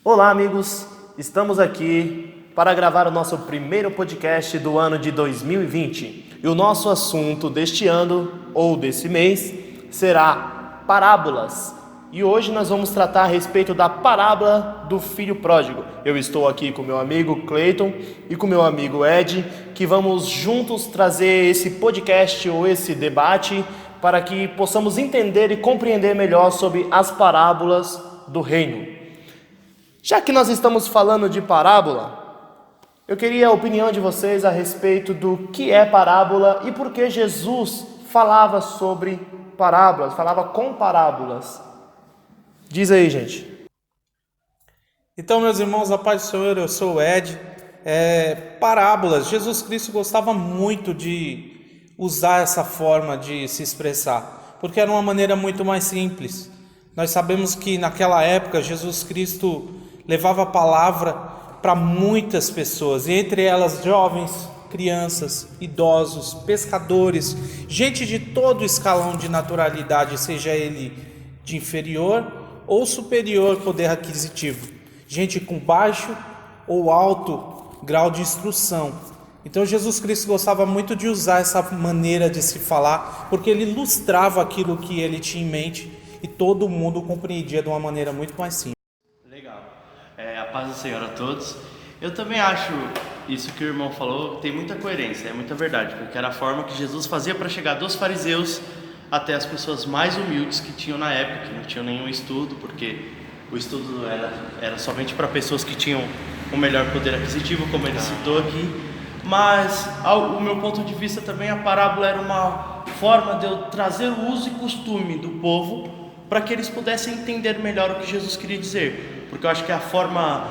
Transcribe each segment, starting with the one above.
Olá, amigos! Estamos aqui para gravar o nosso primeiro podcast do ano de 2020. E o nosso assunto deste ano, ou desse mês, será parábolas. E hoje nós vamos tratar a respeito da parábola do filho pródigo. Eu estou aqui com meu amigo Cleiton e com meu amigo Ed, que vamos juntos trazer esse podcast ou esse debate para que possamos entender e compreender melhor sobre as parábolas do reino. Já que nós estamos falando de parábola, eu queria a opinião de vocês a respeito do que é parábola e por que Jesus falava sobre parábolas, falava com parábolas. Diz aí, gente. Então, meus irmãos, a paz do Senhor, eu sou o Ed. Parábolas, Jesus Cristo gostava muito de usar essa forma de se expressar, porque era uma maneira muito mais simples. Nós sabemos que naquela época Jesus Cristo levava a palavra para muitas pessoas, e entre elas jovens, crianças, idosos, pescadores, gente de todo escalão de naturalidade, seja ele de inferior ou superior poder aquisitivo, gente com baixo ou alto grau de instrução. Então Jesus Cristo gostava muito de usar essa maneira de se falar, porque ele ilustrava aquilo que ele tinha em mente e todo mundo compreendia de uma maneira muito mais simples. Legal. A paz do Senhor a todos. Eu também acho isso que o irmão falou tem muita coerência, é muita verdade, porque era a forma que Jesus fazia para chegar dos fariseus até as pessoas mais humildes que tinham na época, que não tinham nenhum estudo, porque o estudo era somente para pessoas que tinham um melhor poder aquisitivo, como ele citou aqui. Mas, ao meu ponto de vista também, a parábola era uma forma de eu trazer o uso e costume do povo para que eles pudessem entender melhor o que Jesus queria dizer. Porque eu acho que a forma,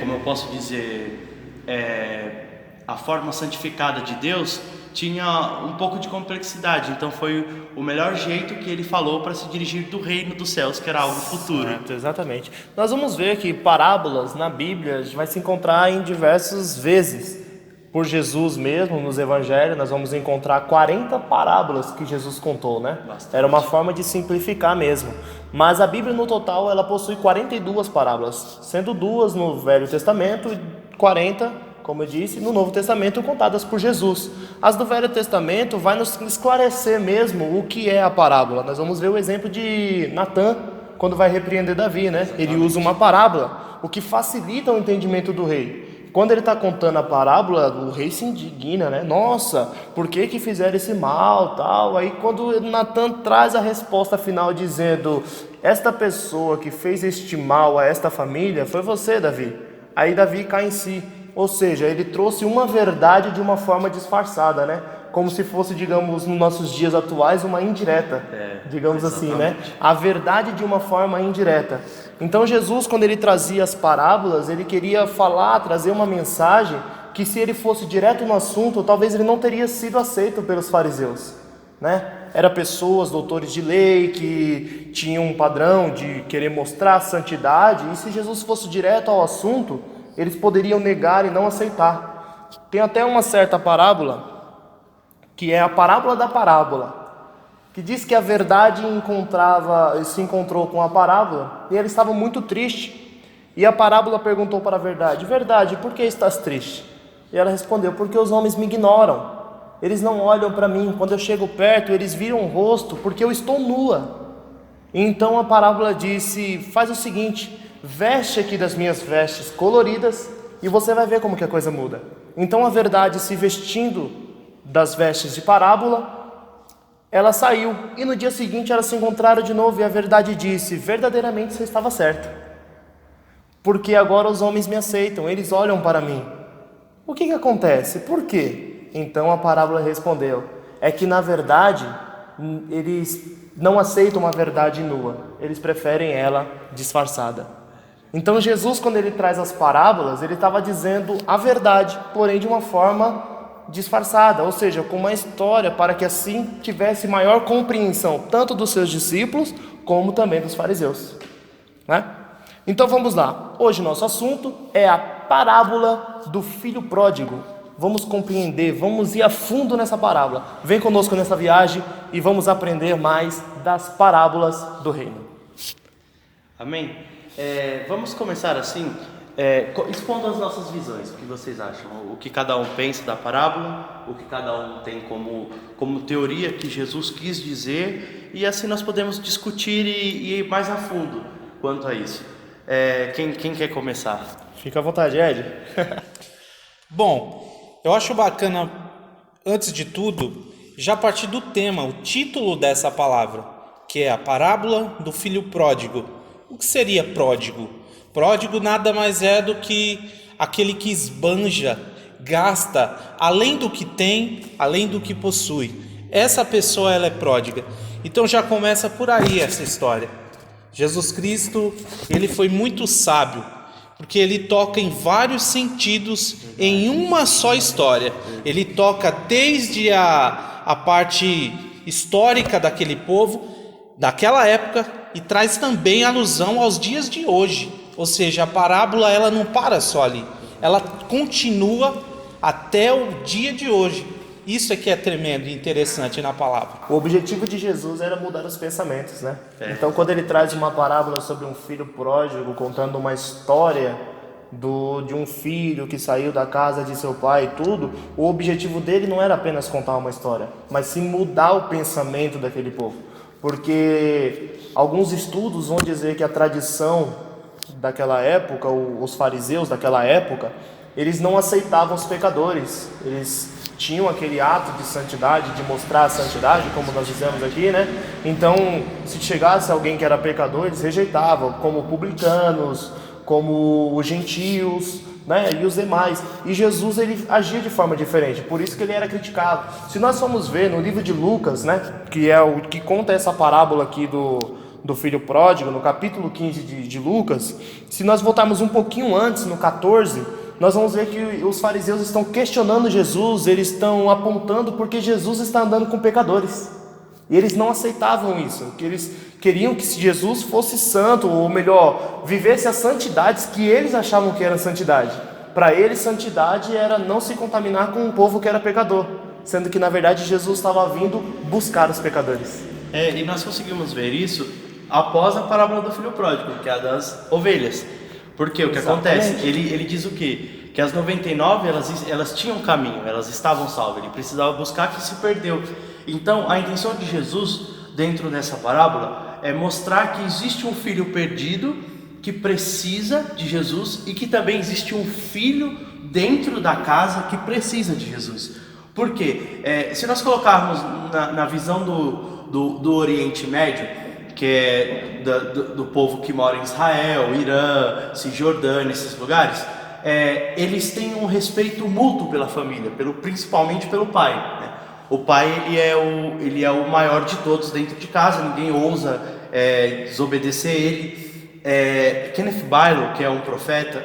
como eu posso dizer, a forma santificada de Deus tinha um pouco de complexidade. Então foi o melhor jeito que ele falou para se dirigir do reino dos céus, que era algo futuro. Certo, exatamente. Nós vamos ver que parábolas na Bíblia a gente vai se encontrar em diversas vezes. Por Jesus mesmo, nos evangelhos, nós vamos encontrar 40 parábolas que Jesus contou, né? Bastante. Era uma forma de simplificar mesmo. Mas a Bíblia, no total, ela possui 42 parábolas, sendo 2 no Velho Testamento e 40, como eu disse, no Novo Testamento, contadas por Jesus. As do Velho Testamento vai nos esclarecer mesmo o que é a parábola. Nós vamos ver o exemplo de Natã, quando vai repreender Davi, né? Ele usa uma parábola, o que facilita o entendimento do rei. Quando ele está contando a parábola, o rei se indigna, né? Nossa, por que fizeram esse mal, tal? Aí quando Natã traz a resposta final dizendo: esta pessoa que fez este mal a esta família foi você, Davi. Aí Davi cai em si. Ou seja, ele trouxe uma verdade de uma forma disfarçada, né? Como se fosse, digamos, nos nossos dias atuais, uma indireta, digamos assim, né? A verdade de uma forma indireta. Então Jesus, quando ele trazia as parábolas, ele queria falar, trazer uma mensagem que, se ele fosse direto no assunto, talvez ele não teria sido aceito pelos fariseus, né? Era pessoas, doutores de lei, que tinham um padrão de querer mostrar a santidade, e se Jesus fosse direto ao assunto, eles poderiam negar e não aceitar. Tem até uma certa parábola, que é a parábola da parábola, que diz que a verdade se encontrou com a parábola e ele estava muito triste. E a parábola perguntou para a verdade: verdade, por que estás triste? E ela respondeu: porque os homens me ignoram, eles não olham para mim, quando eu chego perto eles viram o rosto, porque eu estou nua. Então a parábola disse: faz o seguinte, veste aqui das minhas vestes coloridas e você vai ver como que a coisa muda. Então a verdade, se vestindo das vestes de parábola, ela saiu, e no dia seguinte elas se encontraram de novo, e a verdade disse: verdadeiramente você estava certo, porque agora os homens me aceitam, eles olham para mim. O que acontece? Por quê? Então a parábola respondeu: é que na verdade eles não aceitam a verdade nua, eles preferem ela disfarçada. Então Jesus, quando ele traz as parábolas, ele estava dizendo a verdade, porém de uma forma disfarçada, ou seja, com uma história, para que assim tivesse maior compreensão tanto dos seus discípulos como também dos fariseus, né? Então vamos lá, hoje nosso assunto é a parábola do filho pródigo. Vamos compreender, vamos ir a fundo nessa parábola. Vem conosco nessa viagem e vamos aprender mais das parábolas do reino. Amém? Vamos começar assim, expondo as nossas visões, o que vocês acham, o que cada um pensa da parábola, o que cada um tem como teoria que Jesus quis dizer, e assim nós podemos discutir e ir mais a fundo quanto a isso. Quem quer começar? Fica à vontade, Ed. Bom, eu acho bacana, antes de tudo, já partir do tema, o título dessa palavra, que é a parábola do filho pródigo. O que seria pródigo? Pródigo nada mais é do que aquele que esbanja, gasta, além do que tem, além do que possui. Essa pessoa, ela é pródiga. Então já começa por aí essa história. Jesus Cristo, ele foi muito sábio, porque ele toca em vários sentidos em uma só história. Ele toca desde a parte histórica daquele povo, daquela época, e traz também alusão aos dias de hoje. Ou seja, a parábola ela não para só ali, ela continua até o dia de hoje. Isso é que é tremendo e interessante na palavra. O objetivo de Jesus era mudar os pensamentos, né? Então, quando ele traz uma parábola sobre um filho pródigo, contando uma história de um filho que saiu da casa de seu pai e tudo, o objetivo dele não era apenas contar uma história, mas sim mudar o pensamento daquele povo. Porque alguns estudos vão dizer que a tradição daquela época, os fariseus daquela época, eles não aceitavam os pecadores. Eles tinham aquele ato de santidade, de mostrar a santidade, como nós dizemos aqui, né? Então, se chegasse alguém que era pecador, eles rejeitavam, como publicanos, como os gentios, né? E os demais. E Jesus, ele agia de forma diferente, por isso que ele era criticado. Se nós formos ver no livro de Lucas, né? Que é o que conta essa parábola aqui do filho pródigo, no capítulo 15 de Lucas, se nós voltarmos um pouquinho antes, no 14, nós vamos ver que os fariseus estão questionando Jesus, eles estão apontando porque Jesus está andando com pecadores. E eles não aceitavam isso, que eles queriam que Jesus fosse santo, ou melhor, vivesse as santidades que eles achavam que era santidade. Para eles, santidade era não se contaminar com um povo que era pecador, sendo que na verdade Jesus estava vindo buscar os pecadores. E nós conseguimos ver isso após a parábola do filho pródigo, que é a das ovelhas. Porque o que acontece? Ele diz o quê? Que as 99 elas tinham caminho, elas estavam salvas, ele precisava buscar que se perdeu. Então a intenção de Jesus dentro dessa parábola é mostrar que existe um filho perdido que precisa de Jesus e que também existe um filho dentro da casa que precisa de Jesus. Por quê? Se nós colocarmos na visão do Oriente Médio, que é do povo que mora em Israel, Irã, Cisjordânia, esses lugares, eles têm um respeito mútuo pela família, principalmente pelo pai, né? O pai ele é o maior de todos dentro de casa, ninguém ousa desobedecer ele. Kenneth Bailo, que é um profeta,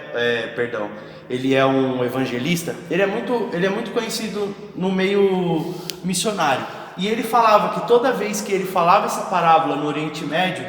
ele é um evangelista, ele é muito conhecido no meio missionário. E ele falava que toda vez que ele falava essa parábola no Oriente Médio,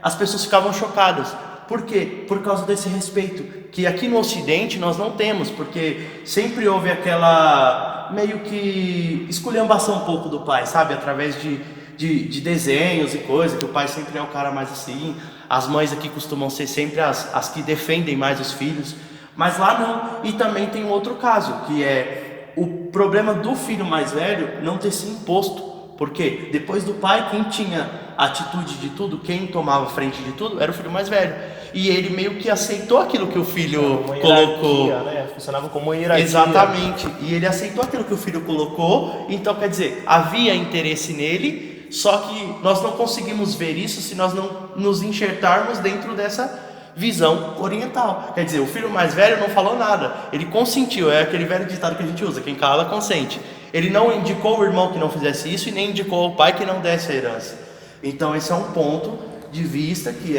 as pessoas ficavam chocadas. Por quê? Por causa desse respeito, que aqui no Ocidente nós não temos, porque sempre houve aquela meio que esculhambação um pouco do pai, sabe? Através de desenhos e coisas, que o pai sempre é o cara mais assim, as mães aqui costumam ser sempre as que defendem mais os filhos, mas lá não. E também tem um outro caso, que é o problema do filho mais velho não ter se imposto. Porque depois do pai, quem tinha atitude de tudo, quem tomava frente de tudo, era o filho mais velho. E ele meio que aceitou aquilo que o filho colocou. Né? Funcionava como uma hierarquia. Exatamente. E ele aceitou aquilo que o filho colocou. Então, quer dizer, havia interesse nele, só que nós não conseguimos ver isso se nós não nos enxertarmos dentro dessa visão oriental. Quer dizer, o filho mais velho não falou nada, ele consentiu, é aquele velho ditado que a gente usa, quem cala consente. Ele não indicou o irmão que não fizesse isso e nem indicou o pai que não desse a herança. Então esse é um ponto de vista que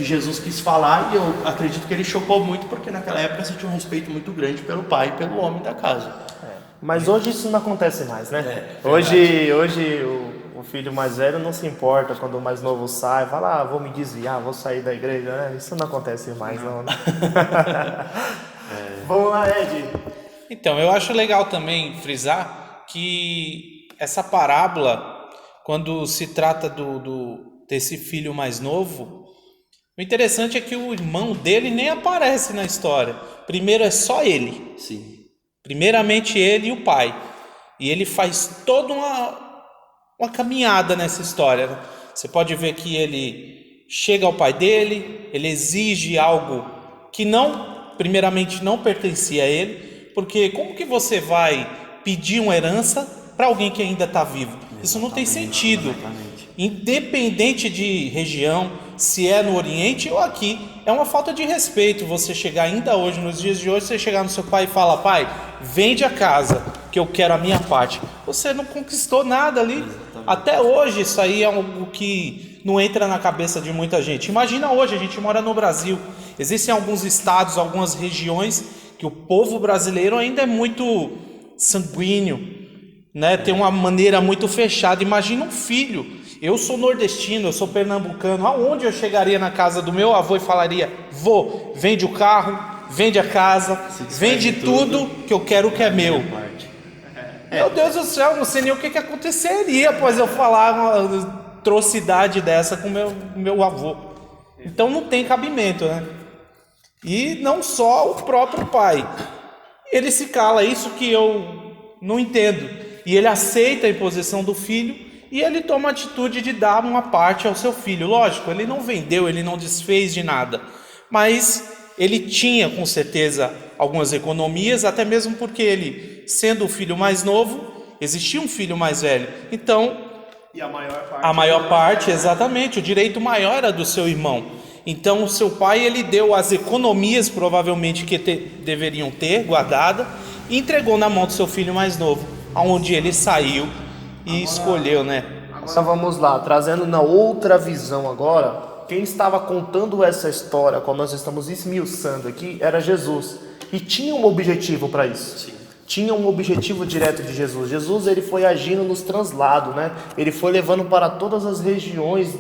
Jesus quis falar, e eu acredito que ele chocou muito, porque naquela época se tinha um respeito muito grande pelo pai e pelo homem da casa. Mas hoje isso não acontece mais, né? Hoje o filho mais velho não se importa quando o mais novo sai, fala, vou me desviar, vou sair da igreja, né? Isso não acontece mais, não, né? Vamos lá, Ed. Então, eu acho legal também frisar que essa parábola, quando se trata desse filho mais novo, O interessante é que o irmão dele nem aparece na história. Primeiro é só ele. Sim. Primeiramente ele e o pai. E ele faz toda uma caminhada nessa história, né? Você pode ver que ele chega ao pai dele, ele exige algo que primeiramente não pertencia a ele, porque como que você vai pedir uma herança para alguém que ainda está vivo? Isso não tem sentido. Independente de região, se é no Oriente ou aqui, é uma falta de respeito você chegar ainda hoje, nos dias de hoje, você chegar no seu pai e falar: pai, vende a casa, que eu quero a minha parte. Você não conquistou nada ali. Até hoje isso aí é algo que não entra na cabeça de muita gente. Imagina hoje, a gente mora no Brasil, existem alguns estados, algumas regiões que o povo brasileiro ainda é muito sanguíneo, né? Tem uma maneira muito fechada. Imagina um filho. Eu sou nordestino, eu sou pernambucano. Aonde eu chegaria na casa do meu avô e falaria: vô, vende o carro, vende a casa, vende tudo que eu quero o que é meu. Meu Deus do céu, não sei nem o que aconteceria após eu falar uma atrocidade dessa com meu avô. Então não tem cabimento, né? E não só o próprio pai. Ele se cala, isso que eu não entendo. E ele aceita a imposição do filho e ele toma a atitude de dar uma parte ao seu filho. Lógico, ele não vendeu, ele não desfez de nada. Mas ele tinha com certeza algumas economias, até mesmo porque ele, sendo o filho mais novo, existia um filho mais velho. Então, e a a maior parte, exatamente, o direito maior era do seu irmão. Então, o seu pai, ele deu as economias, provavelmente, que deveriam ter guardada, e entregou na mão do seu filho mais novo, aonde ele saiu e escolheu, né? Agora vamos lá, trazendo na outra visão agora, quem estava contando essa história, como nós estamos esmiuçando aqui, era Jesus. E tinha um objetivo para isso. Sim. Tinha um objetivo direto de Jesus. Jesus, ele foi agindo nos translados, né? Ele foi levando para todas as regiões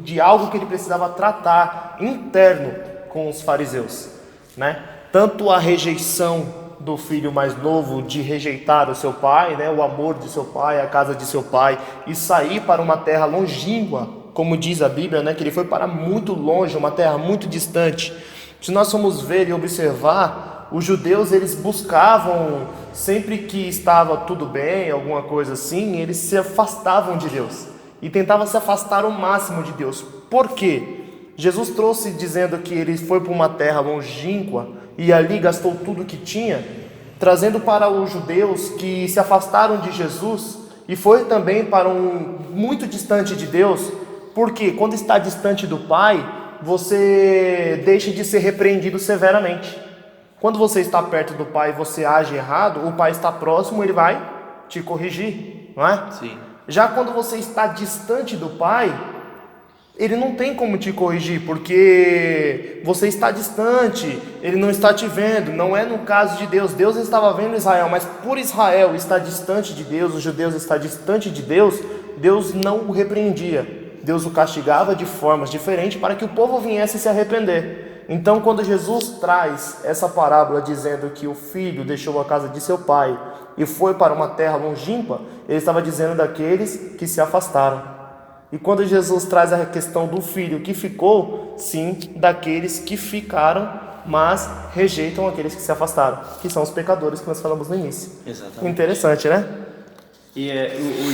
de algo que ele precisava tratar interno com os fariseus, né? Tanto a rejeição do filho mais novo de rejeitar o seu pai, né? O amor de seu pai, a casa de seu pai, e sair para uma terra longínqua, como diz a Bíblia, né? Que ele foi para muito longe, uma terra muito distante. Se nós formos ver e observar, os judeus, eles buscavam, sempre que estava tudo bem, alguma coisa assim, eles se afastavam de Deus e tentavam se afastar o máximo de Deus. Por quê? Jesus trouxe dizendo que ele foi para uma terra longínqua e ali gastou tudo que tinha, trazendo para os judeus que se afastaram de Jesus e foi também para muito distante de Deus, porque quando está distante do Pai, você deixa de ser repreendido severamente. Quando você está perto do Pai e você age errado, o Pai está próximo, ele vai te corrigir, não é? Sim. Já quando você está distante do Pai, ele não tem como te corrigir, porque você está distante, ele não está te vendo. Não é no caso de Deus. Deus estava vendo Israel, mas por Israel estar distante de Deus, os judeus estar distante de Deus, Deus não o repreendia. Deus o castigava de formas diferentes para que o povo viesse se arrepender. Então, quando Jesus traz essa parábola dizendo que o filho deixou a casa de seu pai e foi para uma terra longínqua, ele estava dizendo daqueles que se afastaram. E quando Jesus traz a questão do filho que ficou, sim, daqueles que ficaram, mas rejeitam aqueles que se afastaram, que são os pecadores que nós falamos no início. Exatamente. Interessante, né? E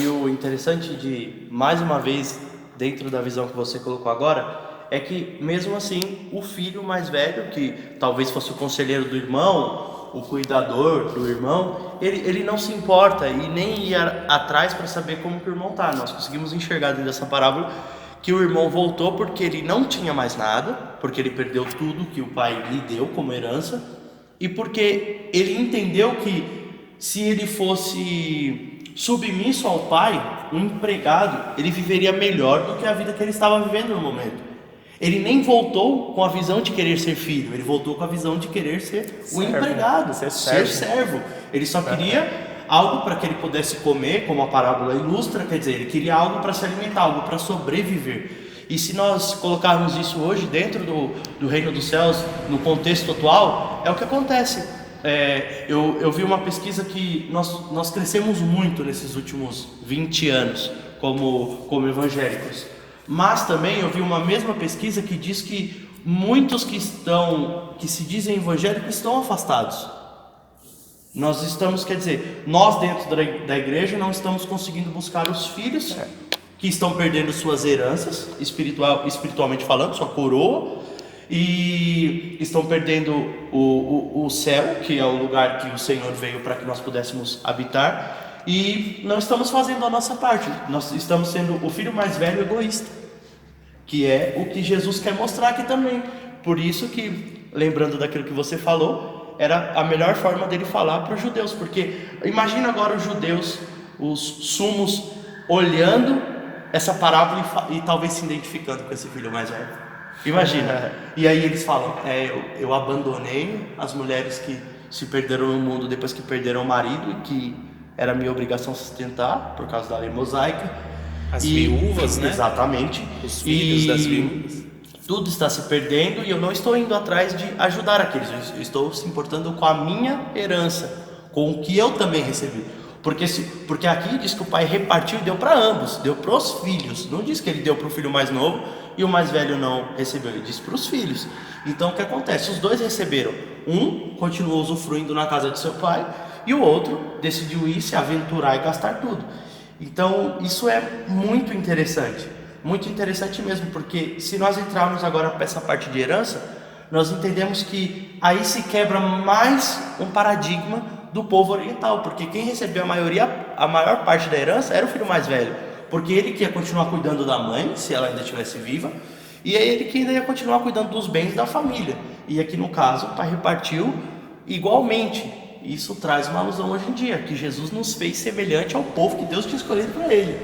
o interessante de, mais uma vez, dentro da visão que você colocou agora, é que mesmo assim, o filho mais velho, que talvez fosse o conselheiro do irmão, o cuidador do irmão, ele não se importa e nem ia atrás para saber como que o irmão está. Nós conseguimos enxergar dentro dessa parábola que o irmão voltou porque ele não tinha mais nada, porque ele perdeu tudo que o pai lhe deu como herança, e porque ele entendeu que se ele fosse submisso ao pai, um empregado, ele viveria melhor do que a vida que ele estava vivendo no momento. Ele nem voltou com a visão de querer ser filho, ele voltou com a visão de querer ser o empregado, ser servo. Ele só queria algo para que ele pudesse comer, como a parábola ilustra, quer dizer, ele queria algo para se alimentar, algo para sobreviver. E se nós colocarmos isso hoje dentro do reino dos céus, no contexto atual, é o que acontece. Eu vi uma pesquisa que nós crescemos muito nesses últimos 20 anos como evangélicos. Mas também eu vi uma mesma pesquisa que diz que muitos que se dizem evangélicos estão afastados. Nós estamos, quer dizer, nós dentro da igreja não estamos conseguindo buscar os filhos que estão perdendo suas heranças, espiritualmente falando, sua coroa, e estão perdendo o céu, que é o lugar que o Senhor veio para que nós pudéssemos habitar, e não estamos fazendo a nossa parte. Nós estamos sendo o filho mais velho egoísta, que é o que Jesus quer mostrar aqui também. Por isso que, lembrando daquilo que você falou, era a melhor forma dele falar para os judeus, porque imagina agora os judeus, os sumos, olhando essa parábola e talvez se identificando com esse filho mais velho. Imagina. E aí eles falam, eu abandonei as mulheres que se perderam no mundo depois que perderam o marido, e que era minha obrigação sustentar por causa da lei mosaica. As viúvas, né? Exatamente. Os filhos das viúvas. Tudo está se perdendo e eu não estou indo atrás de ajudar aqueles. Eu estou se importando com a minha herança, com o que eu também recebi. Porque aqui diz que o pai repartiu e deu para ambos, deu para os filhos. Não diz que ele deu para o filho mais novo e o mais velho não recebeu, ele diz para os filhos. Então o que acontece? Os dois receberam. Um continuou usufruindo na casa de seu pai e o outro decidiu ir se aventurar e gastar tudo. Então isso é muito interessante mesmo, porque se nós entrarmos agora para essa parte de herança, nós entendemos que aí se quebra mais um paradigma do povo oriental, porque quem recebeu a maior parte da herança era o filho mais velho, porque ele que ia continuar cuidando da mãe, se ela ainda estivesse viva, e é ele que ainda ia continuar cuidando dos bens da família. E aqui no caso o pai repartiu igualmente. Isso traz uma alusão hoje em dia, que Jesus nos fez semelhante ao povo que Deus tinha escolhido para ele.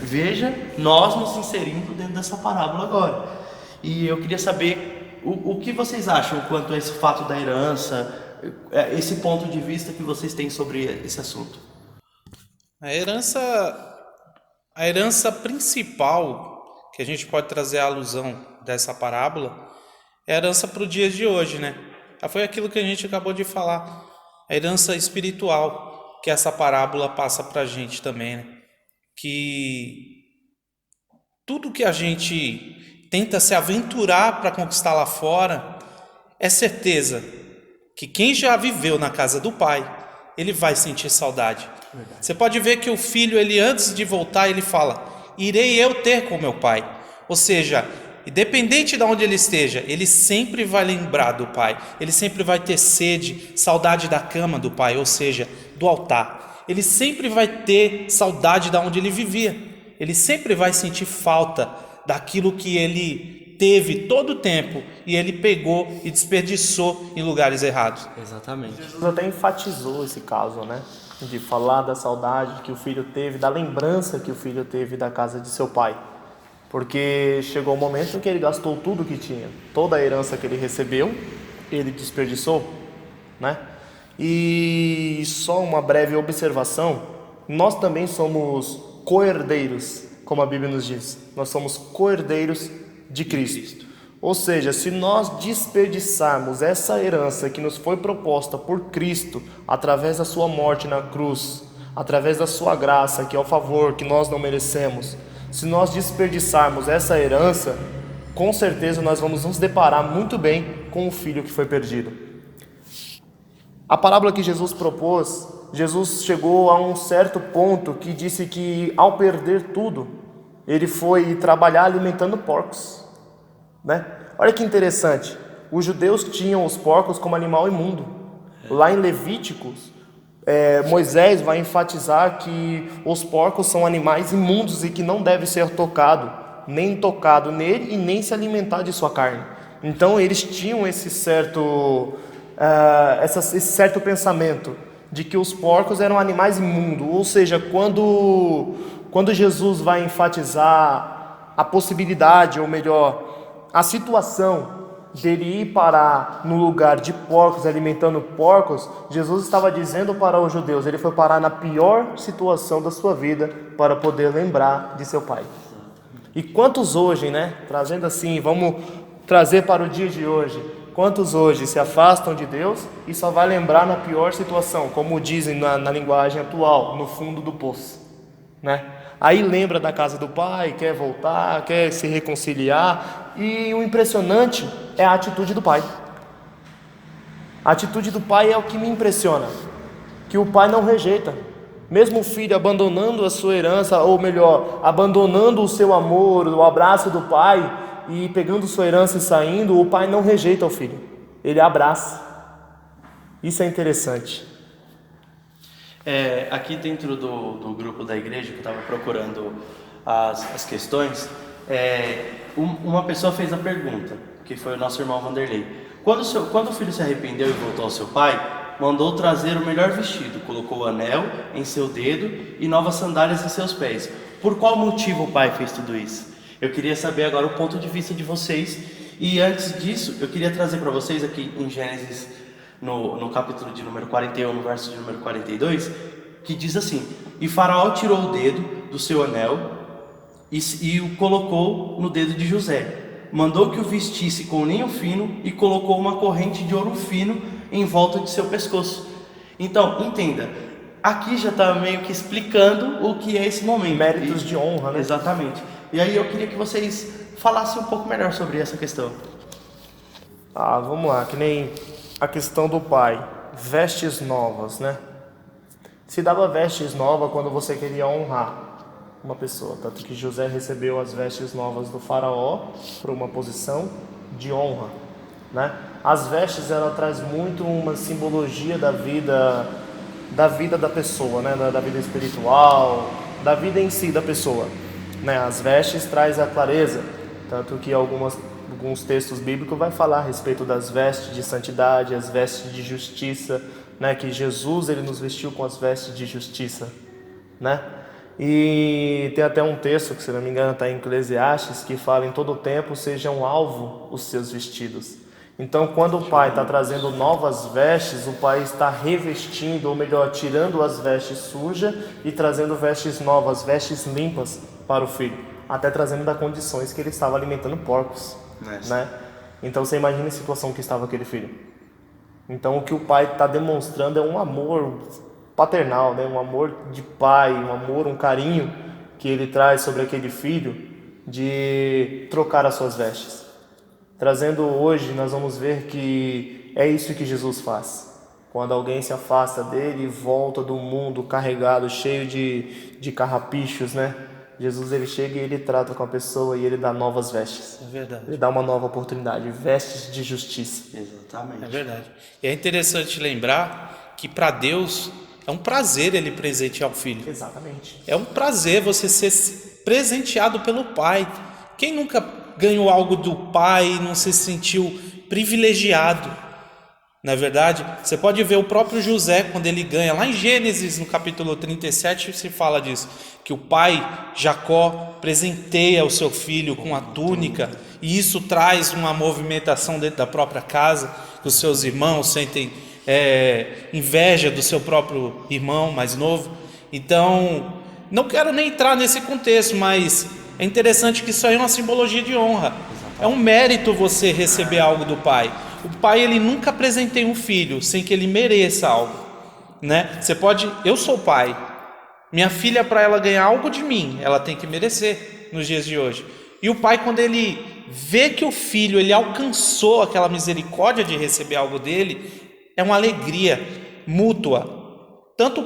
Veja, nós nos inserindo dentro dessa parábola agora. E eu queria saber o que vocês acham quanto a esse fato da herança, esse ponto de vista que vocês têm sobre esse assunto. A herança principal que a gente pode trazer a alusão dessa parábola é a herança para o dia de hoje, né? Foi aquilo que a gente acabou de falar. A herança espiritual que essa parábola passa para a gente também, né? Que tudo que a gente tenta se aventurar para conquistar lá fora, é certeza que quem já viveu na casa do pai, ele vai sentir saudade. Verdade. Você pode ver que o filho, ele antes de voltar, ele fala, irei eu ter com meu pai. Ou seja, independente de onde ele esteja, ele sempre vai lembrar do pai, ele sempre vai ter sede, saudade da cama do pai, ou seja, do altar. Ele sempre vai ter saudade de onde ele vivia, ele sempre vai sentir falta daquilo que ele teve todo o tempo e ele pegou e desperdiçou em lugares errados. Exatamente. Jesus até enfatizou esse caso, né? De falar da saudade que o filho teve, da lembrança que o filho teve da casa de seu pai. Porque chegou o momento em que ele gastou tudo que tinha, toda a herança que ele recebeu, ele desperdiçou, né? E só uma breve observação, nós também somos co-herdeiros, como a Bíblia nos diz, nós somos co-herdeiros de Cristo. Ou seja, se nós desperdiçarmos essa herança que nos foi proposta por Cristo, através da sua morte na cruz, através da sua graça, que é o favor que nós não merecemos, se nós desperdiçarmos essa herança, com certeza nós vamos nos deparar muito bem com o filho que foi perdido. A parábola que Jesus propôs, Jesus chegou a um certo ponto que disse que ao perder tudo, ele foi trabalhar alimentando porcos, né? Olha que interessante, os judeus tinham os porcos como animal imundo. Lá em Levíticos, Moisés vai enfatizar que os porcos são animais imundos e que não deve ser nem tocado nele e nem se alimentar de sua carne. Então eles tinham esse certo pensamento de que os porcos eram animais imundos. Ou seja, quando Jesus vai enfatizar a possibilidade, ou melhor, a situação dele ir parar no lugar de porcos, alimentando porcos, Jesus estava dizendo para os judeus, ele foi parar na pior situação da sua vida para poder lembrar de seu pai. E quantos hoje, né, trazendo assim, vamos trazer para o dia de hoje, quantos hoje se afastam de Deus e só vai lembrar na pior situação, como dizem na linguagem atual, no fundo do poço, né? Aí lembra da casa do pai, quer voltar, quer se reconciliar, e o impressionante é a atitude do pai. A atitude do pai é o que me impressiona, que o pai não rejeita. Mesmo o filho abandonando a sua herança, ou melhor, abandonando o seu amor, o abraço do pai, e pegando sua herança e saindo, o pai não rejeita o filho, ele abraça. Isso é interessante. Aqui dentro do grupo da igreja, que eu estava procurando as questões, uma pessoa fez a pergunta, que foi o nosso irmão Vanderlei. Quando o filho se arrependeu e voltou ao seu pai, mandou trazer o melhor vestido, colocou o anel em seu dedo e novas sandálias em seus pés. Por qual motivo o pai fez tudo isso? Eu queria saber agora o ponto de vista de vocês. E antes disso, eu queria trazer para vocês aqui em Gênesis, no capítulo de número 41, no verso de número 42, que diz assim: E Faraó tirou o dedo do seu anel e o colocou no dedo de José. Mandou que o vestisse com linho fino e colocou uma corrente de ouro fino em volta de seu pescoço. Então, entenda, aqui já está meio que explicando o que é esse momento. Méritos de honra, né? Exatamente. E aí eu queria que vocês falassem um pouco melhor sobre essa questão. Vamos lá, que nem a questão do pai, vestes novas, né? Se dava vestes novas quando você queria honrar uma pessoa, tanto que José recebeu as vestes novas do faraó para uma posição de honra, né? As vestes, ela traz muito uma simbologia da vida da pessoa, né? Da vida espiritual, da vida em si da pessoa, né? As vestes traz a clareza, tanto que alguns textos bíblicos vai falar a respeito das vestes de santidade, as vestes de justiça, né? Que Jesus, ele nos vestiu com as vestes de justiça, né? E tem até um texto que, se não me engano, está em Eclesiastes, que fala: em todo tempo sejam alvo os seus vestidos. Então, quando o pai está trazendo novas vestes, o pai está revestindo, ou melhor, tirando as vestes sujas e trazendo vestes novas, vestes limpas para o filho, até trazendo das condições que ele estava alimentando porcos, né? Então você imagina a situação que estava aquele filho. Então o que o pai está demonstrando é um amor paternal, né? Um amor de pai, um amor, um carinho que ele traz sobre aquele filho, de trocar as suas vestes. Trazendo hoje, nós vamos ver que é isso que Jesus faz. Quando alguém se afasta dele e volta do mundo carregado, cheio de carrapichos, né? Jesus, ele chega e ele trata com a pessoa e ele dá novas vestes. É verdade. Ele dá uma nova oportunidade, vestes de justiça. Exatamente. É verdade. E é interessante lembrar que para Deus é um prazer ele presentear o filho. Exatamente. É um prazer você ser presenteado pelo pai. Quem nunca ganhou algo do pai e não se sentiu privilegiado? Não é verdade? Você pode ver o próprio José quando ele ganha. Lá em Gênesis, no capítulo 37, se fala disso. Que o pai, Jacó, presenteia o seu filho com a túnica. E isso traz uma movimentação dentro da própria casa. Que os seus irmãos sentem inveja do seu próprio irmão mais novo. Então, não quero nem entrar nesse contexto, mas é interessante que isso aí é uma simbologia de honra. É um mérito você receber algo do pai. O pai, ele nunca presenteia um filho sem que ele mereça algo, né? Eu sou pai, minha filha, para ela ganhar algo de mim, ela tem que merecer nos dias de hoje. E o pai, quando ele vê que o filho, ele alcançou aquela misericórdia de receber algo dele, é uma alegria mútua, tanto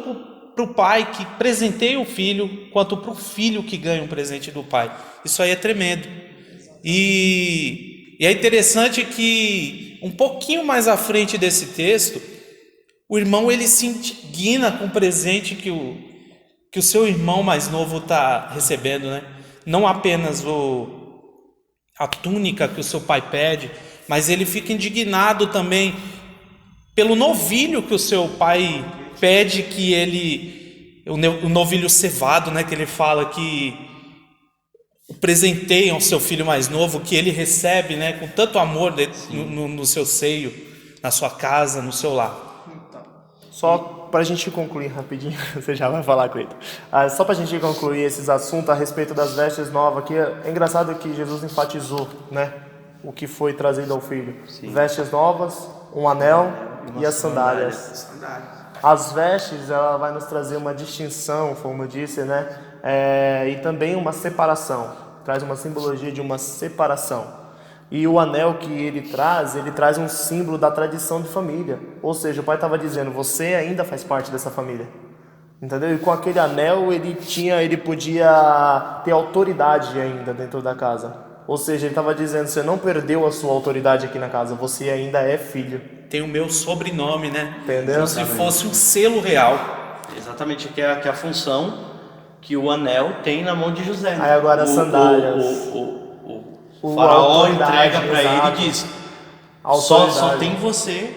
para o pai que presenteia o filho, quanto para o filho que ganha um presente do pai. Isso aí é tremendo. E é interessante que um pouquinho mais à frente desse texto, o irmão, ele se indigna com o presente que o seu irmão mais novo está recebendo, né? Não apenas a túnica que o seu pai pede, mas ele fica indignado também pelo novilho que o seu pai pede, o novilho cevado, né? Que ele fala que presenteiam o seu filho mais novo, que ele recebe, né, com tanto amor no seu seio, na sua casa, no seu lar. Só para a gente concluir rapidinho, você já vai falar, Cleiton. Só para a gente concluir esses assuntos a respeito das vestes novas, que é engraçado que Jesus enfatizou, né, o que foi trazido ao filho. Sim. Vestes novas, um anel e as sandálias. As vestes, ela vai nos trazer uma distinção, como eu disse, né? E também uma separação, traz uma simbologia de uma separação. E o anel que ele traz um símbolo da tradição de família. Ou seja, o pai estava dizendo, você ainda faz parte dessa família. Entendeu? E com aquele anel ele podia ter autoridade ainda dentro da casa. Ou seja, ele estava dizendo, você não perdeu a sua autoridade aqui na casa, você ainda é filho. Tem o meu sobrenome, né? Entendeu? Como se fosse um selo real. Exatamente, que é a função que o anel tem na mão de José. Aí agora as sandálias. O faraó autoridade, entrega para ele exato. e diz, Autoridade. só tem você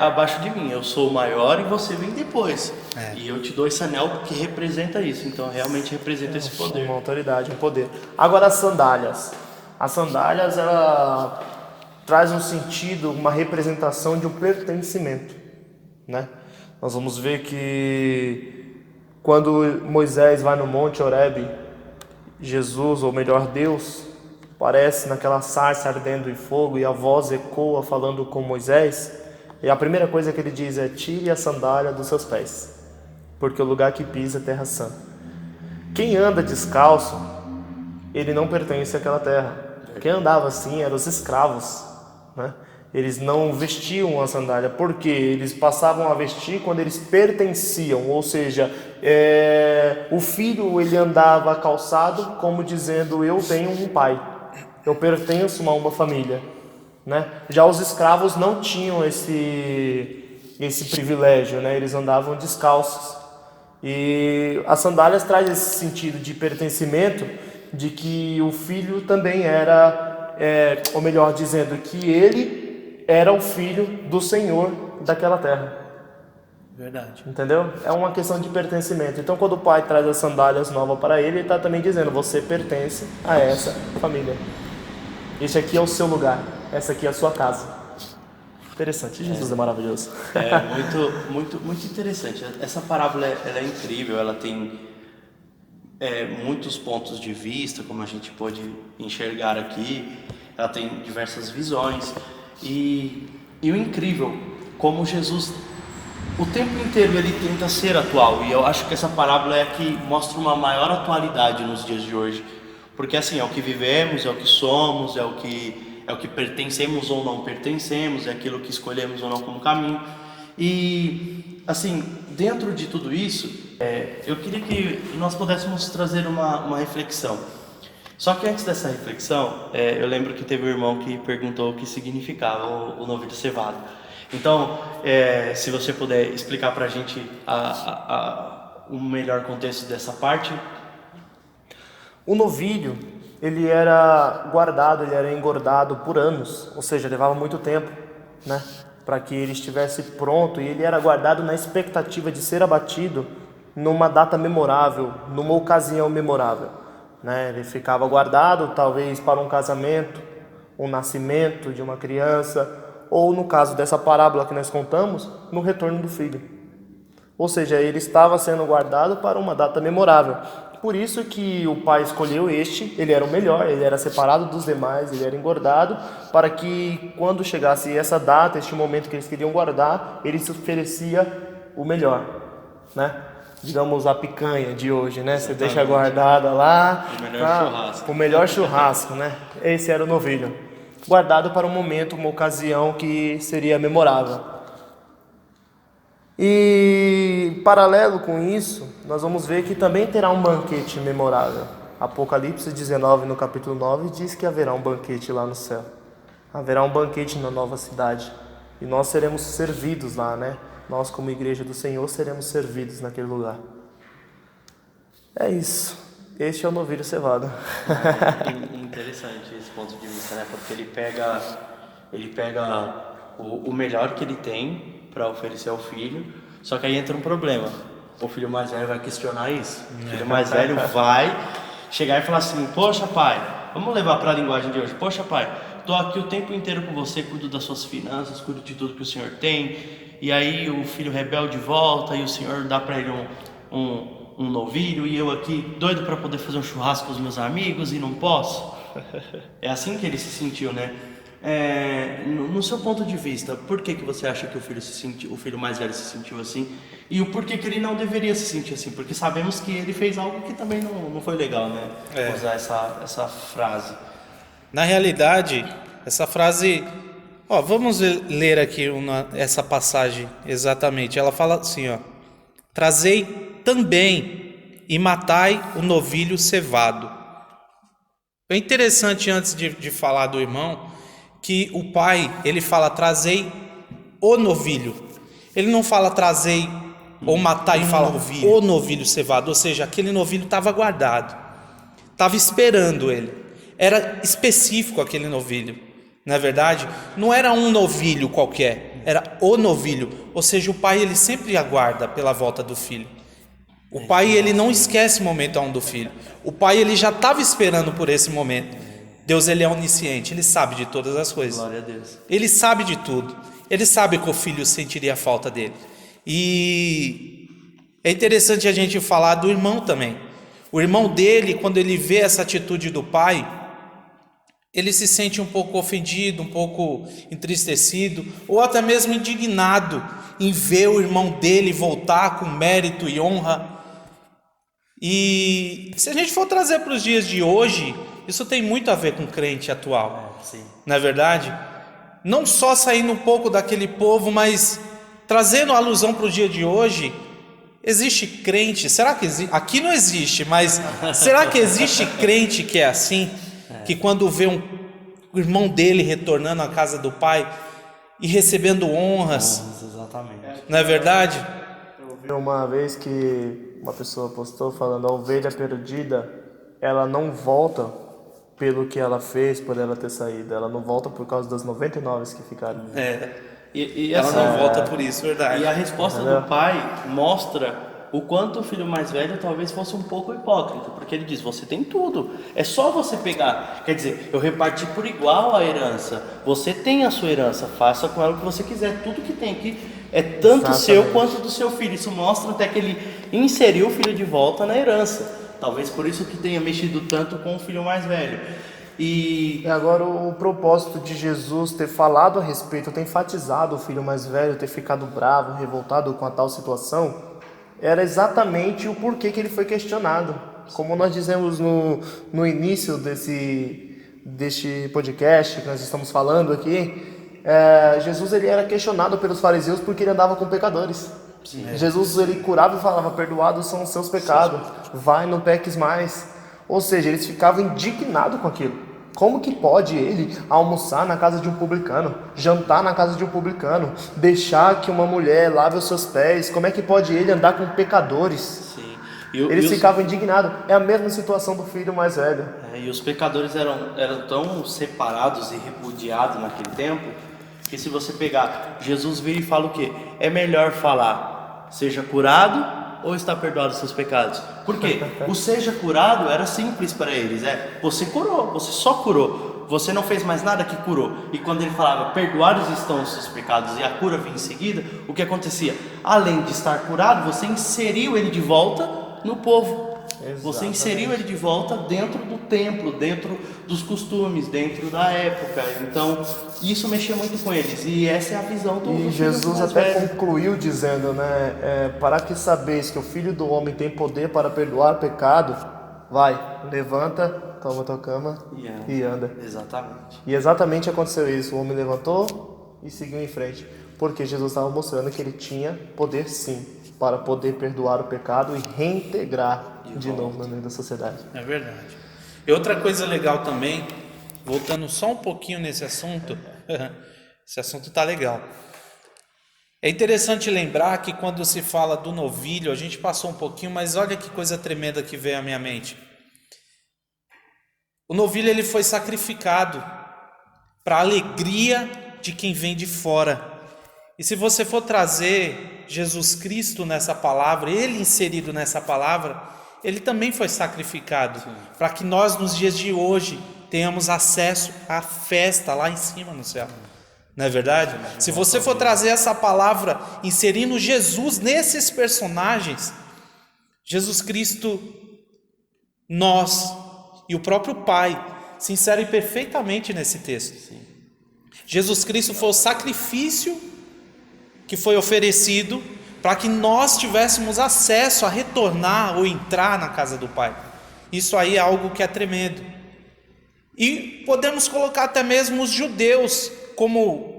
abaixo de mim, eu sou o maior e você vem depois. E eu te dou esse anel que representa isso, então realmente representa esse poder. Uma autoridade, um poder. Agora as sandálias. As sandálias, ela traz um sentido, uma representação de um pertencimento, né? Nós vamos ver que quando Moisés vai no Monte Horebe, Jesus, ou melhor, Deus, aparece naquela sarça ardendo em fogo e a voz ecoa falando com Moisés. E a primeira coisa que ele diz é, tire a sandália dos seus pés, porque o lugar que pisa é terra santa. Quem anda descalço, ele não pertence àquela terra. Quem andava assim eram os escravos, né? Eles não vestiam a sandália, porque eles passavam a vestir quando eles pertenciam, ou seja, o filho ele andava calçado como dizendo, eu tenho um pai, eu pertenço a uma família, né? Já os escravos não tinham esse privilégio, né? Eles andavam descalços. E as sandálias traz esse sentido de pertencimento, de que o filho também era, ou melhor dizendo, que ele era o filho do Senhor daquela terra. Verdade. Entendeu? É uma questão de pertencimento. Então, quando o pai traz as sandálias novas para ele, ele está também dizendo, você pertence a essa família. Este aqui é o seu lugar. Essa aqui é a sua casa. Interessante. Jesus é maravilhoso. É muito interessante. Essa parábola ela é incrível, ela tem muitos pontos de vista, como a gente pode enxergar aqui. Ela tem diversas visões. E o incrível, como Jesus, o tempo inteiro ele tenta ser atual. E eu acho que essa parábola é a que mostra uma maior atualidade nos dias de hoje. Porque assim, é o que vivemos, é o que somos, é o que pertencemos ou não pertencemos, é aquilo que escolhemos ou não como caminho. E assim, dentro de tudo isso, eu queria que nós pudéssemos trazer uma reflexão. Só que antes dessa reflexão, eu lembro que teve um irmão que perguntou o que significava o novilho cevado. Então, se você puder explicar para a gente o melhor contexto dessa parte. O novilho, ele era guardado, ele era engordado por anos, ou seja, levava muito tempo, né, para que ele estivesse pronto, e ele era guardado na expectativa de ser abatido numa data memorável, numa ocasião memorável, né? Ele ficava guardado talvez para um casamento, um nascimento de uma criança, ou no caso dessa parábola que nós contamos, no retorno do filho. Ou seja, ele estava sendo guardado para uma data memorável. Por isso que o pai escolheu ele era o melhor, ele era separado dos demais, ele era engordado, para que quando chegasse essa data, este momento que eles queriam guardar, ele se oferecia o melhor, né? Digamos a picanha de hoje, né? Você deixa guardada lá, o melhor churrasco, né? Esse era o novilho, guardado para um momento, uma ocasião que seria memorável. E paralelo com isso, nós vamos ver que também terá um banquete memorável. Apocalipse 19, no capítulo 9, diz que haverá um banquete lá no céu. Haverá um banquete na nova cidade. E nós seremos servidos lá, né? Nós, como igreja do Senhor, seremos servidos naquele lugar. É isso. Este é o novilho cevado. Interessante esse ponto de vista, né? Porque ele pega o melhor que ele tem para oferecer ao filho, só que aí entra um problema. O filho mais velho vai questionar isso. O filho mais velho vai chegar e falar assim, poxa pai, vamos levar para a linguagem de hoje, poxa pai, estou aqui o tempo inteiro com você, cuido das suas finanças, cuido de tudo que o senhor tem, e aí o filho rebelde volta e o senhor dá para ele um novilho, e eu aqui doido para poder fazer um churrasco com os meus amigos e não posso. É assim que ele se sentiu, né? No seu ponto de vista, por que você acha que o filho mais velho se sentiu assim? E o porquê que ele não deveria se sentir assim? Porque sabemos que ele fez algo que também não foi legal, né? Usar essa frase. Na realidade, essa frase, vamos ler aqui essa passagem exatamente. Ela fala assim, trazei também e matai o novilho cevado. É interessante, antes de falar do irmão, que o pai, ele fala trazei o novilho. Ele não fala trazei ou matai, ele fala o novilho cevado. Ou seja, aquele novilho estava guardado, estava esperando ele. Era específico aquele novilho. Na verdade, não era um novilho qualquer, era o novilho. Ou seja, o pai, ele sempre aguarda pela volta do filho. O pai, ele não esquece o momento do filho. O pai, ele já estava esperando por esse momento. Deus, ele é onisciente, ele sabe de todas as coisas. Glória a Deus. Ele sabe de tudo. Ele sabe que o filho sentiria a falta dele. E é interessante a gente falar do irmão também. O irmão dele, quando ele vê essa atitude do pai, ele se sente um pouco ofendido, um pouco entristecido, ou até mesmo indignado em ver o irmão dele voltar com mérito e honra. E se a gente for trazer para os dias de hoje, isso tem muito a ver com o crente atual. Sim. Não é verdade? Não só saindo um pouco daquele povo, mas trazendo a alusão para o dia de hoje. Existe crente, será que existe? Aqui não existe, mas será que existe crente que é assim? Que quando vê o irmão dele retornando à casa do pai e recebendo honras, Exatamente. não é verdade? Eu vi uma vez que uma pessoa postou falando: a ovelha perdida, ela não volta pelo que ela fez, por ela ter saído, ela não volta por causa das 99 que ficaram. E Ela essa, não volta por isso, verdade. E a resposta do pai mostra o quanto o filho mais velho talvez fosse um pouco hipócrita, porque ele diz: você tem tudo, é só você pegar. Quer dizer, eu reparti por igual a herança, você tem a sua herança, faça com ela o que você quiser. Tudo que tem aqui é tanto seu quanto do seu filho. Isso mostra até que ele inseriu o filho de volta na herança. Talvez por isso que tenha mexido tanto com o filho mais velho. E agora o propósito de Jesus ter falado a respeito, ter enfatizado o filho mais velho, ter ficado bravo, revoltado com a tal situação, era exatamente o porquê que ele foi questionado. Como nós dizemos no início deste podcast que nós estamos falando aqui, Jesus, ele era questionado pelos fariseus porque ele andava com pecadores. Sim. Jesus, ele curava e falava: perdoados são os seus pecados, vai, não peques mais. Ou seja, eles ficavam indignados com aquilo. Como que pode ele almoçar na casa de um publicano, jantar na casa de um publicano, deixar que uma mulher lave os seus pés? Como é que pode ele andar com pecadores? Sim. Eles ficavam indignados. É a mesma situação do filho mais velho. E os pecadores eram tão separados e repudiados naquele tempo, que se você pegar, Jesus vira e fala o quê? É melhor falar: seja curado ou está perdoado os seus pecados? Por quê? O seja curado era simples para eles. Você curou, você só curou. Você não fez mais nada que curou. E quando ele falava perdoados estão os seus pecados e a cura vinha em seguida, o que acontecia? Além de estar curado, você inseriu ele de volta no povo. Exatamente. Você inseriu ele de volta dentro do templo, dentro dos costumes, dentro da época. Então, isso mexia muito com eles. E essa é a visão do E Jesus até concluiu dizendo, para que sabeis que o Filho do Homem tem poder para perdoar pecado, vai, levanta, toma tua cama e anda. Exatamente. E exatamente aconteceu isso. O homem levantou e seguiu em frente. Porque Jesus estava mostrando que ele tinha poder sim, para poder perdoar o pecado e reintegrar de novo no meio da sociedade. É verdade. E outra coisa legal também, voltando só um pouquinho nesse assunto, esse assunto tá legal. É interessante lembrar que quando se fala do novilho, a gente passou um pouquinho, mas olha que coisa tremenda que veio à minha mente. O novilho, ele foi sacrificado para a alegria de quem vem de fora. E se você for trazer Jesus Cristo nessa palavra, ele inserido nessa palavra, ele também foi sacrificado para que nós nos dias de hoje tenhamos acesso à festa lá em cima no céu. Não é verdade? Se você for trazer essa palavra inserindo Jesus nesses personagens, Jesus Cristo, nós e o próprio Pai se inserem perfeitamente nesse texto. Jesus Cristo foi o sacrifício que foi oferecido para que nós tivéssemos acesso a retornar ou entrar na casa do Pai. Isso aí é algo que é tremendo. E podemos colocar até mesmo os judeus como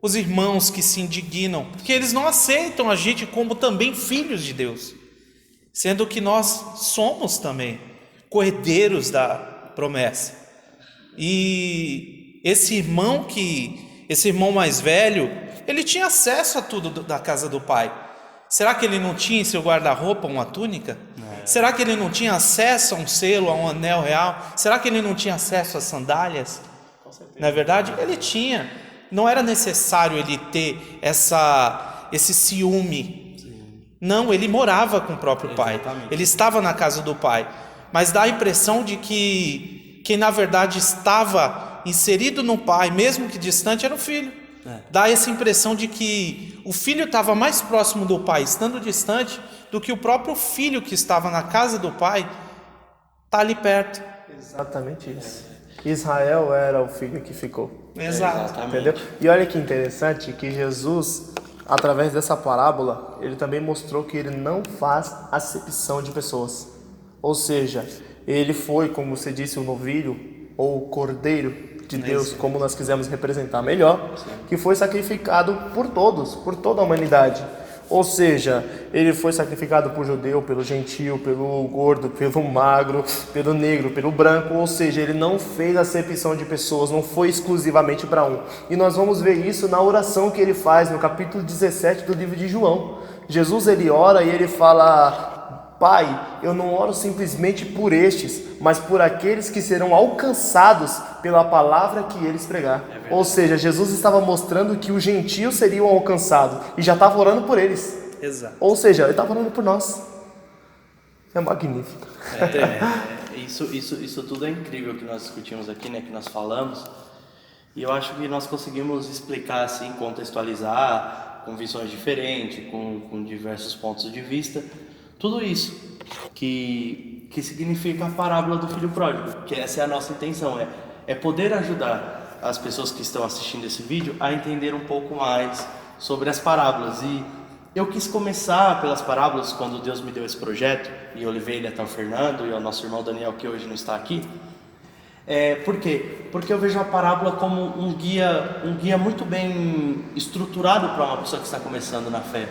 os irmãos que se indignam, porque eles não aceitam a gente como também filhos de Deus, sendo que nós somos também cordeiros da promessa. E esse irmão mais velho, ele tinha acesso a tudo da casa do pai. Será que ele não tinha em seu guarda-roupa uma túnica? Será que ele não tinha acesso a um selo, a um anel real? Será que ele não tinha acesso às sandálias? Não é verdade? Ele tinha. Não era necessário ele ter esse ciúme. Não, ele morava com o próprio pai. Ele estava na casa do pai. Mas dá a impressão de que quem na verdade estava inserido no pai, mesmo que distante, era o filho. Dá essa impressão de que o filho estava mais próximo do pai, estando distante, do que o próprio filho que estava na casa do pai está ali perto. Exatamente isso. Israel era o filho que ficou. Exato. Entendeu? E olha que interessante que Jesus, através dessa parábola, ele também mostrou que ele não faz acepção de pessoas. Ou seja, ele foi, como você disse, o novilho ou o cordeiro de Deus, como nós quisemos representar melhor, que foi sacrificado por todos, por toda a humanidade. Ou seja, ele foi sacrificado por judeu, pelo gentio, pelo gordo, pelo magro, pelo negro, pelo branco. Ou seja, ele não fez acepção de pessoas, não foi exclusivamente para um. E nós vamos ver isso na oração que ele faz no capítulo 17 do livro de João. Jesus, ele ora e ele fala: Pai, eu não oro simplesmente por estes, mas por aqueles que serão alcançados pela palavra que eles pregar. Ou seja, Jesus estava mostrando que os gentios seriam alcançados e já estava orando por eles. Exato. Ou seja, ele estava orando por nós. É magnífico. Isso tudo é incrível que nós discutimos aqui, né? Que nós falamos. E eu acho que nós conseguimos explicar, assim, contextualizar com visões diferentes, com diversos pontos de vista. Tudo isso que significa a parábola do filho pródigo, que essa é a nossa intenção, é poder ajudar as pessoas que estão assistindo esse vídeo a entender um pouco mais sobre as parábolas. E eu quis começar pelas parábolas quando Deus me deu esse projeto, e eu levei ele até o Fernando e ao nosso irmão Daniel, que hoje não está aqui. Por quê? Porque eu vejo a parábola como um guia muito bem estruturado para uma pessoa que está começando na fé.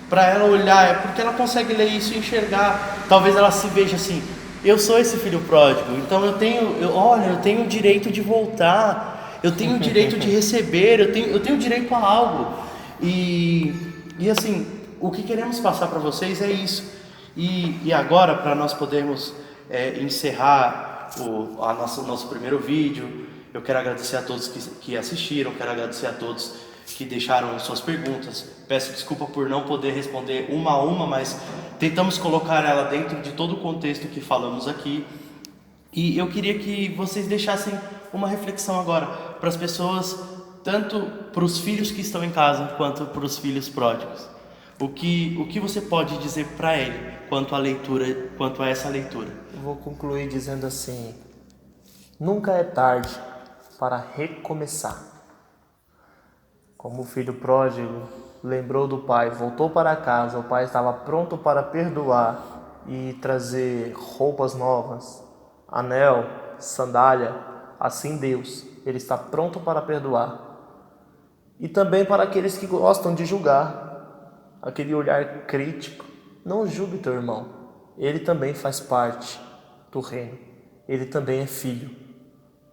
Para ela olhar, porque ela consegue ler isso e enxergar. Talvez ela se veja assim: eu sou esse filho pródigo, então eu tenho o direito de voltar, eu tenho o direito de receber, eu tenho direito a algo. E assim, o que queremos passar para vocês é isso. E agora, para nós podermos encerrar o nosso primeiro vídeo, eu quero agradecer a todos que assistiram, quero agradecer a todos que deixaram suas perguntas. Peço desculpa por não poder responder uma a uma, mas tentamos colocar ela dentro de todo o contexto que falamos aqui. E eu queria que vocês deixassem uma reflexão agora para as pessoas, tanto para os filhos que estão em casa, quanto para os filhos pródigos. O que você pode dizer para ele quanto a essa leitura? Eu vou concluir dizendo assim: nunca é tarde para recomeçar. Como o filho pródigo lembrou do pai, voltou para casa, o pai estava pronto para perdoar e trazer roupas novas, anel, sandália. Assim Deus, ele está pronto para perdoar. E também para aqueles que gostam de julgar, aquele olhar crítico. Não julgue teu irmão, ele também faz parte do reino, ele também é filho.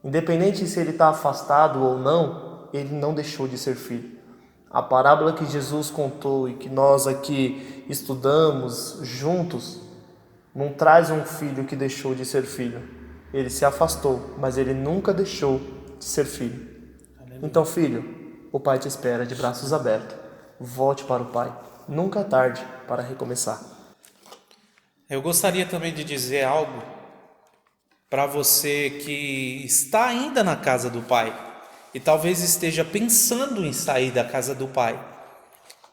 Independente se ele está afastado ou não, ele não deixou de ser filho. A parábola que Jesus contou e que nós aqui estudamos juntos não traz um filho que deixou de ser filho. Ele se afastou, mas ele nunca deixou de ser filho. Então, filho, o pai te espera de braços abertos. Volte para o pai. Nunca é tarde para recomeçar. Eu gostaria também de dizer algo para você que está ainda na casa do pai e talvez esteja pensando em sair da casa do pai.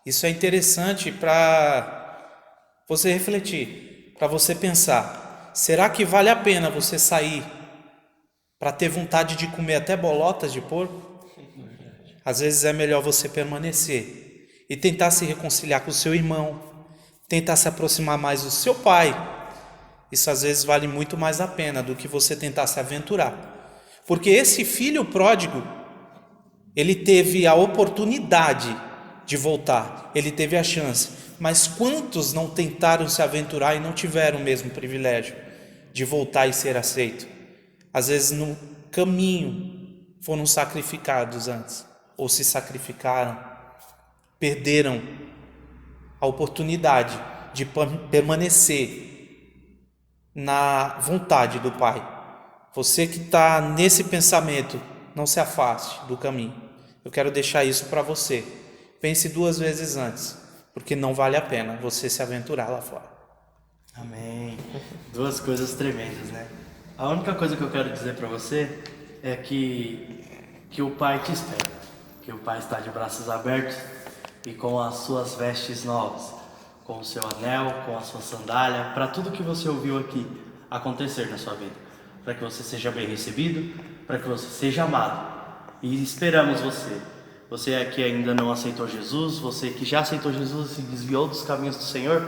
Isso é interessante para você refletir, para você pensar: será que vale a pena você sair para ter vontade de comer até bolotas de porco? Às vezes é melhor você permanecer e tentar se reconciliar com o seu irmão, tentar se aproximar mais do seu pai. Isso às vezes vale muito mais a pena do que você tentar se aventurar. Porque esse filho pródigo, ele teve a oportunidade de voltar, ele teve a chance. Mas quantos não tentaram se aventurar e não tiveram o mesmo privilégio de voltar e ser aceito? Às vezes no caminho foram sacrificados antes, ou se sacrificaram, perderam a oportunidade de permanecer na vontade do Pai. Você que está nesse pensamento, não se afaste do caminho. Eu quero deixar isso para você. Pense 2 vezes antes, porque não vale a pena você se aventurar lá fora. Amém. 2 coisas tremendas, né? A única coisa que eu quero dizer para você é que o Pai te espera, que o Pai está de braços abertos e com as suas vestes novas, com o seu anel, com a sua sandália, para tudo que você ouviu aqui acontecer na sua vida, para que você seja bem recebido, para que você seja amado. E esperamos você. Você que ainda não aceitou Jesus, você que já aceitou Jesus e se desviou dos caminhos do Senhor,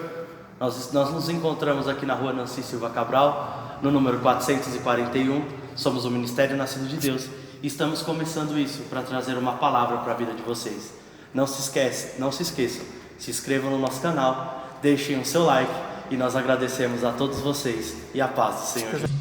nós nos encontramos aqui na rua Nancy Silva Cabral, no número 441. Somos o Ministério Nascido de Deus e estamos começando isso para trazer uma palavra para a vida de vocês. Não se esqueçam, se inscrevam no nosso canal, deixem o seu like e nós agradecemos a todos vocês e a paz do Senhor.